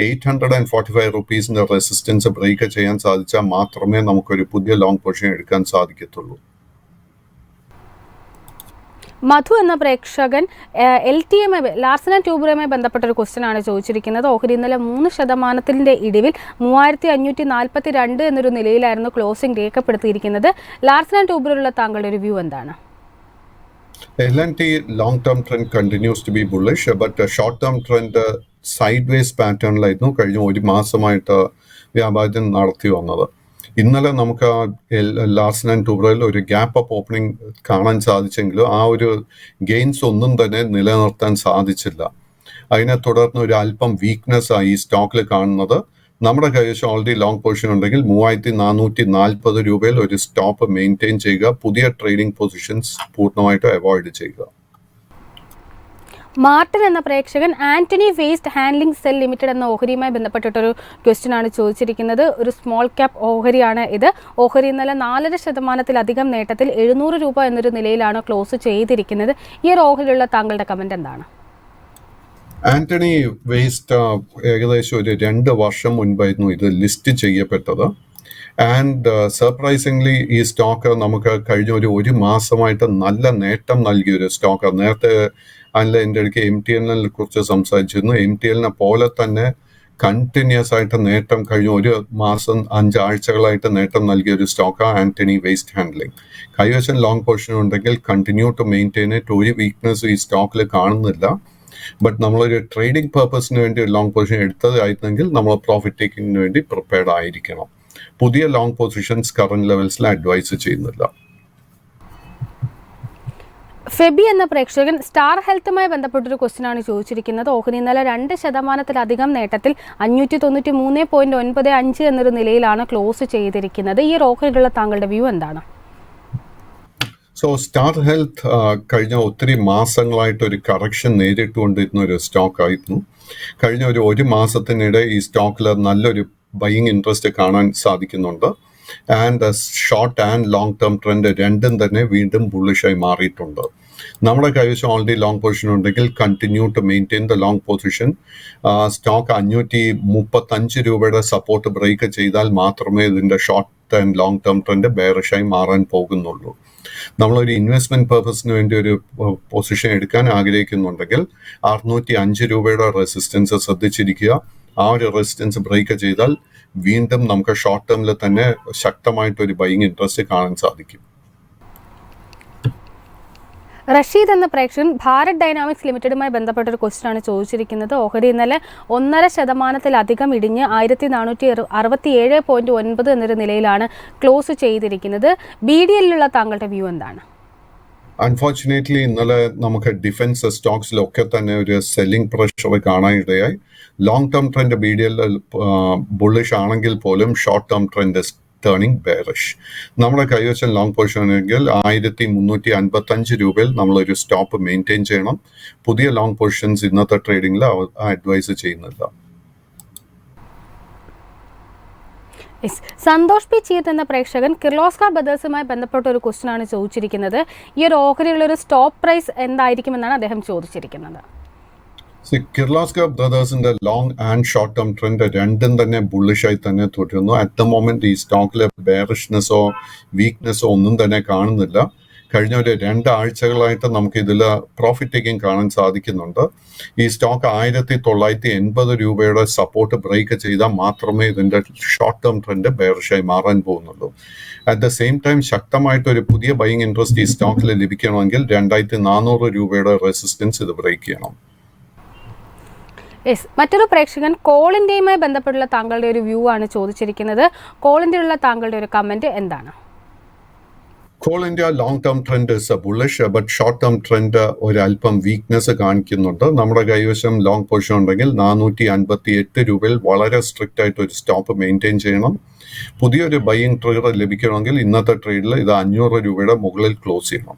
845 റുപ്പീസിന്റെ റെസിസ്റ്റൻസ് ബ്രേക്ക് ചെയ്യാൻ സാധിച്ചാൽ മാത്രമേ നമുക്കൊരു പുതിയ ലോങ് പൊസിഷൻ എടുക്കാൻ സാധിക്കത്തുള്ളൂ. മധു എന്ന പ്രേക്ഷകൻ LTM ലാർസൻ ആൻഡ് ട്യൂബ്രോയുമായി ബന്ധപ്പെട്ടൊരു ക്വസ്റ്റ്യനാണ് ചോദിച്ചിരിക്കുന്നത്. ഓഹരി ഇന്നലെ 3% ഇടിവിൽ 3542 എന്നൊരു നിലയിലായിരുന്നു ക്ലോസിംഗ് രേഖപ്പെടുത്തിയിരിക്കുന്നത്. ലാർസൻ ആൻഡ് ട്യൂബ്രോയിലുള്ള താങ്കളുടെ ഒരു വ്യൂ എന്താണ്? L&T long-term trend continues to be bullish, but short-term trend sideways പാറ്റേണിലായിരുന്നു കഴിഞ്ഞ ഒരു മാസമായിട്ട് വ്യാപാരം നടത്തി വന്നത്. ഇന്നലെ നമുക്ക് ലാർസൻ ആൻഡ് ട്യൂബ്രോയിൽ ഒരു ഗ്യാപ്പ് അപ്പ് ഓപ്പണിംഗ് കാണാൻ സാധിച്ചെങ്കിലും ആ ഒരു ഗെയിൻസ് ഒന്നും തന്നെ നിലനിർത്താൻ സാധിച്ചില്ല. അതിനെ തുടർന്ന് ഒരു അല്പം വീക്ക്നെസ് ആയി ഈ സ്റ്റോക്കിൽ കാണുന്നത്. നമ്മുടെ കൈവശം ഓൾറെഡി ലോങ് പൊസിഷൻ ഉണ്ടെങ്കിൽ 3440 രൂപയിൽ ഒരു സ്റ്റോപ്പ് മെയിൻറ്റെയിൻ ചെയ്യുക. പുതിയ ട്രേഡിംഗ് പൊസിഷൻസ് പൂർണ്ണമായിട്ട് അവോയ്ഡ് ചെയ്യുക. മാർട്ടിൻ എന്ന പ്രേക്ഷകൻ Antony Waste Handling Cell Limited എന്ന ഓഹരിയുമായി ബന്ധപ്പെട്ടിട്ടൊരു ക്വസ്റ്റ്യനാണ് ചോദിച്ചിരിക്കുന്നത്. ഒരു സ്മോൾ ക്യാപ് ഓഹരിയാണ് ഇത്. ഓഹരി ഇന്നലെ 4% നേട്ടത്തിൽ 700 രൂപ എന്നൊരു നിലയിലാണ് ക്ലോസ് ചെയ്തിരിക്കുന്നത്. ഈ ഒരു ഓഹരിയിലുള്ള താങ്കളുടെ കമന്റ് എന്താണ്? ആന്റണി വേസ്റ്റ് ഏകദേശം ഒരു 2 വർഷം മുൻപായിരുന്നു ഇത് ലിസ്റ്റ് ചെയ്യപ്പെട്ടത്. ആൻഡ് സർപ്രൈസിംഗ്ലി ഈ സ്റ്റോക്ക് നമുക്ക് കഴിഞ്ഞ ഒരു മാസമായിട്ട് നല്ല നേട്ടം നൽകിയൊരു സ്റ്റോക്ക്. നേരത്തെ അതിൽ എൻ്റെ അടുക്ക് MTNL കുറിച്ച് സംസാരിച്ചിരുന്നു. MTNL പോലെ തന്നെ കണ്ടിന്യൂസ് ആയിട്ട് നേട്ടം കഴിഞ്ഞ ഒരു മാസം 5 ആഴ്ചകളായിട്ട് നേട്ടം നൽകിയ ഒരു സ്റ്റോക്കാണ് ആന്റണി വേസ്റ്റ് ഹാൻഡ്ലിംഗ്. കൈവശം ലോങ് പൊസിഷൻ ഉണ്ടെങ്കിൽ കണ്ടിന്യൂ ടു മെയിൻറ്റെയിൻ ഇറ്റ്. ഒരു വീക്ക്നെസ് ഈ സ്റ്റോക്കിൽ കാണുന്നില്ല. ബട്ട് നമ്മളൊരു ട്രേഡിംഗ് പർപ്പസിന് വേണ്ടി ഒരു ലോങ് പൊസിഷൻ എടുത്തതായിരുന്നെങ്കിൽ നമ്മൾ പ്രോഫിറ്റ് ടേക്കിങ്ങിന് വേണ്ടി പ്രിപ്പയർഡ് ആയിരിക്കണം. പുതിയ ലോങ് പൊസിഷൻസ് കറന്റ് ലെവൽസിൽ അഡ്വൈസ് ചെയ്യുന്നില്ല. ഫെബി എന്ന പ്രേക്ഷകൻ സ്റ്റാർ ഹെൽത്തുമായി ബന്ധപ്പെട്ടൊരു ക്വസ്റ്റ്യനാണ് ചോദിച്ചിരിക്കുന്നത്. ഓഹരി ഇന്നലെ 2% നേട്ടത്തിൽ 593.95 എന്നൊരു നിലയിലാണ് ക്ലോസ് ചെയ്തിരിക്കുന്നത്. ഈ ഓഹരിയിലുള്ള താങ്കളുടെ വ്യൂ എന്താണ്? സോ സ്റ്റാർ ഹെൽത്ത് കഴിഞ്ഞ ഒത്തിരി മാസങ്ങളായിട്ട് ഒരു കറക്ഷൻ നേരിട്ടുകൊണ്ടിരുന്ന ഒരു സ്റ്റോക്ക് ആയിരുന്നു. കഴിഞ്ഞ ഒരു മാസത്തിനിടെ ഈ സ്റ്റോക്കിൽ നല്ലൊരു ബൈയിങ് ഇൻട്രസ്റ്റ് കാണാൻ സാധിക്കുന്നുണ്ട്. And short and long term trend രണ്ടും തന്നെ വീണ്ടും ബുള്ളിഷായി മാറിയിട്ടുണ്ട്. നമ്മുടെ കൈവശം ഓൾറെഡി ലോങ് പൊസിഷൻ ഉണ്ടെങ്കിൽ continue to maintain the long position. Stock 535 രൂപയുടെ സപ്പോർട്ട് ബ്രേക്ക് ചെയ്താൽ മാത്രമേ ഇതിൻ്റെ short and long term trend ബെയറിഷായി മാറാൻ പോകുന്നുള്ളൂ. നമ്മളൊരു ഇൻവെസ്റ്റ്മെന്റ് പർപ്പസിന് വേണ്ടി ഒരു പൊസിഷൻ എടുക്കാൻ ആഗ്രഹിക്കുന്നുണ്ടെങ്കിൽ 605 രൂപയുടെ റെസിസ്റ്റൻസ് ശ്രദ്ധിച്ചിരിക്കുക. ആ ഒരു റെസിസ്റ്റൻസ് ബ്രേക്ക് ചെയ്താൽ വീണ്ടും നമുക്ക് ഷോർട്ട് ടേമിൽ തന്നെ ശക്തമായിട്ടൊരു ബൈയിങ് ഇൻട്രസ്റ്റ് കാണാൻ സാധിക്കും. റഷീദ് എന്ന പ്രേക്ഷകൻ ഭാരത് ഡൈനാമിക്സ് ലിമിറ്റഡുമായി ബന്ധപ്പെട്ടൊരു ക്വസ്റ്റ്യനാണ് ചോദിച്ചിരിക്കുന്നത്. ഓഹരി ഇന്നലെ 1.5% ഇടിഞ്ഞ് 1467.9 എന്നൊരു നിലയിലാണ് ക്ലോസ് ചെയ്തിരിക്കുന്നത്. BDLലുള്ള താങ്കളുടെ വ്യൂ എന്താണ്? അൺഫോർച്ചുനേറ്റ്ലി ഇന്നലെ നമുക്ക് ഡിഫൻസ് സ്റ്റോക്സിലൊക്കെ തന്നെ ഒരു സെല്ലിംഗ് പ്രഷർ കാണാനിടയായി. Long term trend BDL bullish ആണെങ്കിൽ പോലും short term trend turning bearish. നമ്മുടെ കൈവശം ലോങ് പൊസിഷൻ ആണെങ്കിൽ 1355 രൂപയിൽ നമ്മളൊരു സ്റ്റോപ്പ് മെയിൻറ്റെയിൻ ചെയ്യണം. പുതിയ ലോങ് പൊസിഷൻസ് ഇന്നത്തെ ട്രേഡിംഗിൽ അഡ്വൈസ് ചെയ്യുന്നില്ല. സന്തോഷ് പി ചീറ്റ് എന്ന പ്രേക്ഷകൻ കിർലോസ്കർ ബ്രദേഴ്സുമായി ബന്ധപ്പെട്ട ഒരു ക്വസ്റ്റ്യനാണ് ചോദിച്ചിരിക്കുന്നത്. ഈ ഒരു ഓഹരിയുള്ള ഒരു സ്റ്റോപ്പ് പ്രൈസ് എന്തായിരിക്കുമെന്നാണ് അദ്ദേഹം ചോദിച്ചിരിക്കുന്നത്. കിർലോസ്കർ ബ്രദേഴ്സിന്റെ long and short term trend രണ്ടും തന്നെ ബുള്ളിഷായി തന്നെ തുടരുന്നു. അറ്റ് ദ മൊമെന്റ് ഈ സ്റ്റോക്കിലെ ബെയറിഷ്നെസ്സോ വീക്ക്നെസ്സോ ഒന്നും തന്നെ കാണുന്നില്ല. കഴിഞ്ഞ 2 ആഴ്ചകളായിട്ട് നമുക്ക് ഇതിൽ പ്രോഫിറ്റ് ടേക്കിംഗ് കാണാൻ സാധിക്കുന്നുണ്ട്. ഈ സ്റ്റോക്ക് 1980 രൂപയുടെ സപ്പോർട്ട് ബ്രേക്ക് ചെയ്താൽ മാത്രമേ ഇതിന്റെ ഷോർട്ട് ടേം ട്രെൻഡ് ബെയറിഷായി മാറാൻ പോകുന്നുള്ളൂ. അറ്റ് ദ സെയിം ടൈം ശക്തമായിട്ടൊരു പുതിയ ബൈയിങ് ഇൻട്രസ്റ്റ് ഈ സ്റ്റോക്കിൽ ലഭിക്കണമെങ്കിൽ 2400 രൂപയുടെ റെസിസ്റ്റൻസ് ഇത് ബ്രേക്ക് ചെയ്യണം. മറ്റൊരു പ്രേക്ഷകൻ കോൾ ഇന്ത്യയുമായി ബന്ധപ്പെട്ടുള്ള താങ്കളുടെ ഒരു വ്യൂ ആണ് ചോദിച്ചിരിക്കുന്നത്. കോൾ ഇന്ത്യയിലുള്ള താങ്കളുടെ ഒരു കമന്റ് എന്താണ്? Call India long term trend is A bullish, but short term trend ഒരല്പം വീക്ക്നെസ് കാണിക്കുന്നുണ്ട്. നമ്മുടെ കൈവശം ലോങ് പൊസിഷൻ ഉണ്ടെങ്കിൽ 458 രൂപയിൽ വളരെ സ്ട്രിക്റ്റ് ആയിട്ട് ഒരു സ്റ്റോപ്പ് മെയിൻറ്റെയിൻ ചെയ്യണം. പുതിയൊരു ബൈയിങ് ട്രിഗർ ലഭിക്കണമെങ്കിൽ ഇന്നത്തെ ട്രേഡിൽ ഇത് 500 രൂപയുടെ മുകളിൽ ക്ലോസ് ചെയ്യണം.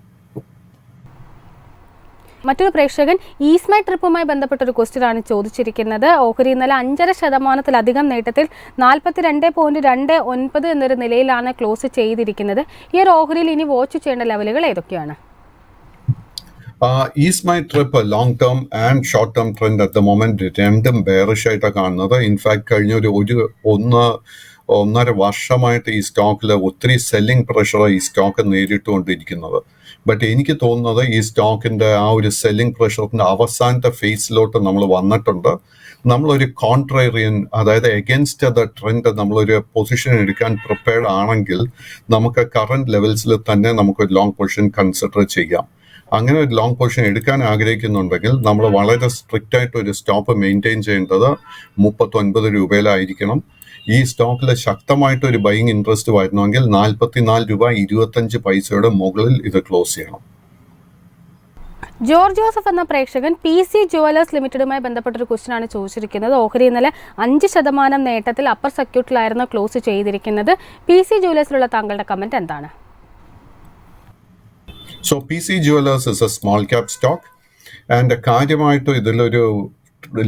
മറ്റൊരു പ്രേക്ഷകൻ ഈസ്മൈ ട്രിപ്പുമായി ബന്ധപ്പെട്ടൊരു ക്വസ്റ്റ്യൻ ആണ് ചോദിച്ചിരിക്കുന്നത്. ഓഹരി ഇന്നലെ 5.5% നേട്ടത്തിൽ 42.29 എന്നൊരു നിലയിലാണ് ക്ലോസ് ചെയ്തിരിക്കുന്നത്. ഈ ഒരു ഓഹരിയിൽ ഇനി വാച്ച് ചെയ്യേണ്ട ലെവലുകൾ ഏതൊക്കെയാണ്? EaseMyTrip long term and short term trend at the moment രണ്ടും ബെയറിഷ് ആയിട്ടാണ് കാണുന്നത്. ഇൻഫാക്ട് കഴിഞ്ഞ ഒന്നര വർഷമായിട്ട് ഈ സ്റ്റോക്കിൽ ഒത്തിരി സെല്ലിംഗ് പ്രഷർ ഈ സ്റ്റോക്ക് നേരിട്ടുകൊണ്ടിരിക്കുന്നത്. ബട്ട് എനിക്ക് തോന്നുന്നത് ഈ സ്റ്റോക്കിന്റെ ആ ഒരു സെല്ലിംഗ് പ്രഷറിന്റെ അവസാനത്തെ ഫേസിലോട്ട് നമ്മൾ വന്നിട്ടുണ്ട്. നമ്മളൊരു കോൺട്രേറിയൻ, അതായത് എഗൻസ്റ്റ് ദ ട്രെൻഡ് നമ്മളൊരു പൊസിഷൻ എടുക്കാൻ പ്രിപ്പയർഡ് ആണെങ്കിൽ നമുക്ക് കറന്റ് ലെവൽസിൽ തന്നെ നമുക്കൊരു ലോങ് പൊസിഷൻ കൺസിഡർ ചെയ്യാം. അങ്ങനെ ഒരു ലോങ് പൊസിഷൻ എടുക്കാൻ ആഗ്രഹിക്കുന്നുണ്ടെങ്കിൽ നമ്മൾ വളരെ സ്ട്രിക്റ്റ് ആയിട്ട് ഒരു സ്റ്റോപ്പ് മെയിൻറ്റെയിൻ ചെയ്യേണ്ടത് 39 രൂപയിലായിരിക്കണം. ഈ സ്റ്റോക്കിൽ ശക്തമായിട്ട് ഒരു ബൈയിങ് ഇൻട്രസ്റ്റ് വരുന്നെങ്കിൽ 44.25 രൂപയുടെ മുകളിൽ ഇത് ക്ലോസ് ചെയ്യണം. ജോർജ് ജോസഫ് എന്ന പ്രേക്ഷകൻ PC ജുവലേഴ്സ് ലിമിറ്റഡുമായി ബന്ധപ്പെട്ടൊരു ക്വസ്റ്റ്യൻ ആണ് ചോദിച്ചിരിക്കുന്നത്. ഓഹരി ഇന്നലെ 5% നേട്ടത്തിൽ അപ്പർ സർക്യൂട്ടിലായിരുന്നു ക്ലോസ് ചെയ്തിരിക്കുന്നത്. PC ജുവലേഴ്സിലുള്ള താങ്കളുടെ കമന്റ് എന്താണ്? So PC Jewelers is a small cap stock and കാര്യമായിട്ട് ഇതിലൊരു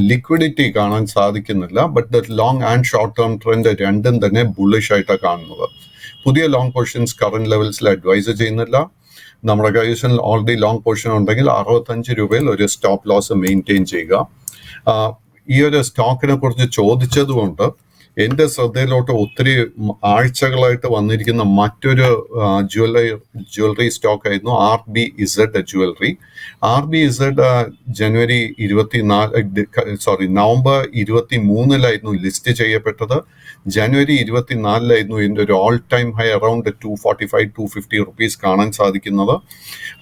ലിക്വിഡിറ്റി കാണാൻ സാധിക്കുന്നില്ല. But the long and short term trend രണ്ടും തന്നെ ബുള്ളിഷ് ആയിട്ടാണ് കാണുന്നത്. പുതിയ ലോങ് പൊസിഷൻസ് കറന്റ് ലെവൽസിൽ അഡ്വൈസ് ചെയ്യുന്നില്ല. നമ്മുടെ കൈവശം ഓൾറെഡി ലോങ് പൊസിഷൻ ഉണ്ടെങ്കിൽ 65 രൂപയിൽ ഒരു സ്റ്റോപ്പ് ലോസ് മെയിൻറ്റെയിൻ ചെയ്യുക. ഈ ഒരു സ്റ്റോക്കിനെ കുറിച്ച് ചോദിച്ചതുകൊണ്ട് എൻ്റെ ശ്രദ്ധയിലോട്ട് ഒത്തിരി ആഴ്ചകളായിട്ട് വന്നിരിക്കുന്ന മറ്റൊരു ജ്വല്ലറി സ്റ്റോക്ക് ആയിരുന്നു RBZ jewellery. RBZ November 23 list ചെയ്യപ്പെട്ടത്. ജനുവരി 24 ഇതിൻ്റെ ഒരു all time high around 245-250 rupees കാണാൻ സാധിക്കുന്നത്.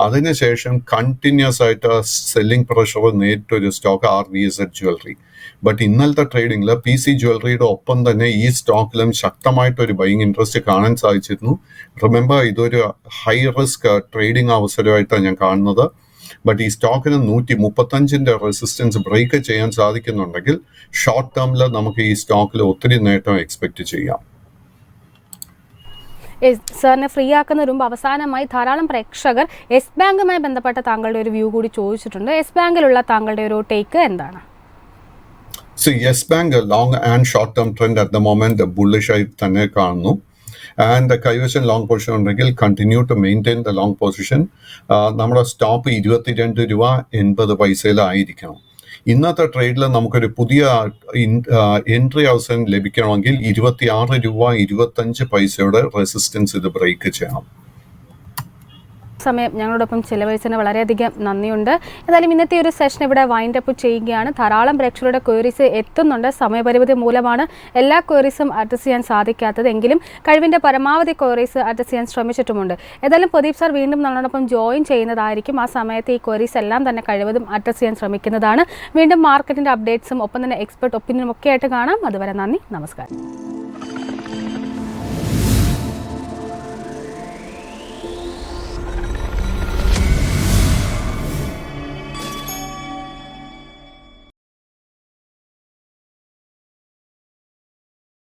അതിനുശേഷം കണ്ടിന്യൂസ് ആയിട്ട് സെല്ലിംഗ് പ്രഷർ നേരിട്ടൊരു സ്റ്റോക്ക് RBZ ജ്വല്ലറി. ബട്ട് ഇന്നലത്തെ ട്രേഡിംഗിൽ PC ജ്വല്ലറിയുടെ ഒപ്പം തന്നെ ഈ സ്റ്റോക്കിലും ശക്തമായിട്ടൊരു ബൈയിങ് ഇൻട്രസ്റ്റ് കാണാൻ സാധിച്ചിരുന്നു. റിമെമ്പർ, ഇതൊരു ഹൈ റിസ്ക് ട്രേഡിംഗ് അവസരമായിട്ടാണ് ഞാൻ കാണുന്നത്. ബട്ട് ഈ സ്റ്റോക്കിന് 135 റെസിസ്റ്റൻസ് ബ്രേക്ക് ചെയ്യാൻ സാധിക്കുന്നുണ്ടെങ്കിൽ ഷോർട്ട് ടേമിൽ നമുക്ക് ഈ സ്റ്റോക്കിൽ ഒത്തിരി നേട്ടം എക്സ്പെക്ട് ചെയ്യാം. സാറിനെ ഫ്രീ ആക്കുന്നതിന് മുമ്പ് അവസാനമായി ധാരാളം പ്രേക്ഷകർ യെസ് ബാങ്കുമായി ബന്ധപ്പെട്ട താങ്കളുടെ ഒരു വ്യൂ കൂടി ചോദിച്ചിട്ടുണ്ട്. യെസ് ബാങ്കിലുള്ള താങ്കളുടെ ഒരു ടേക്ക് എന്താണ്? Yes Bank long and short term trend at the moment bullish ആയി തന്നെ കാണുന്നു. ആൻഡ് കൈവശം ലോങ് പൊസിഷൻ ഉണ്ടെങ്കിൽ continue to maintain the long position. നമ്മുടെ സ്റ്റോപ്പ് 22 രൂപ 80 പൈസയിലായിരിക്കണം. ഇന്നത്തെ ട്രേഡിൽ നമുക്കൊരു പുതിയ എൻട്രി അവസരം ലഭിക്കണമെങ്കിൽ 26 രൂപ 25 പൈസയുടെ റെസിസ്റ്റൻസ് ഇത് ബ്രേക്ക് ചെയ്യണം. സമയം ഞങ്ങളോടൊപ്പം ചിലവഴിച്ചതിന് വളരെയധികം നന്ദിയുണ്ട്. എന്തായാലും ഇന്നത്തെ ഒരു സെഷൻ ഇവിടെ വൈൻഡ് അപ്പ് ചെയ്യുകയാണ്. ധാരാളം പ്രേക്ഷകരുടെ ക്വയറീസ് എത്തുന്നുണ്ട്. സമയപരിമിതി മൂലമാണ് എല്ലാ ക്വയറീസും അഡ്രസ് ചെയ്യാൻ സാധിക്കാത്തത്. എങ്കിലും കഴിവിൻ്റെ പരമാവധി ക്വയറീസ് അഡ്രസ് ചെയ്യാൻ ശ്രമിച്ചിട്ടുമുണ്ട്. ഏതായാലും പ്രദീപ് സാർ വീണ്ടും നമ്മളോടൊപ്പം ജോയിൻ ചെയ്യുന്നതായിരിക്കും. ആ സമയത്ത് ഈ ക്വയറീസ് എല്ലാം തന്നെ കഴിവതും അഡ്രസ് ചെയ്യാൻ ശ്രമിക്കുന്നതാണ്. വീണ്ടും മാർക്കറ്റിൻ്റെ അപ്ഡേറ്റ്സും ഒപ്പം തന്നെ എക്സ്പെർട്ട് ഒപ്പീനിയനും ഒക്കെ ആയിട്ട് കാണാം. അതുവരെ നന്ദി, നമസ്കാരം.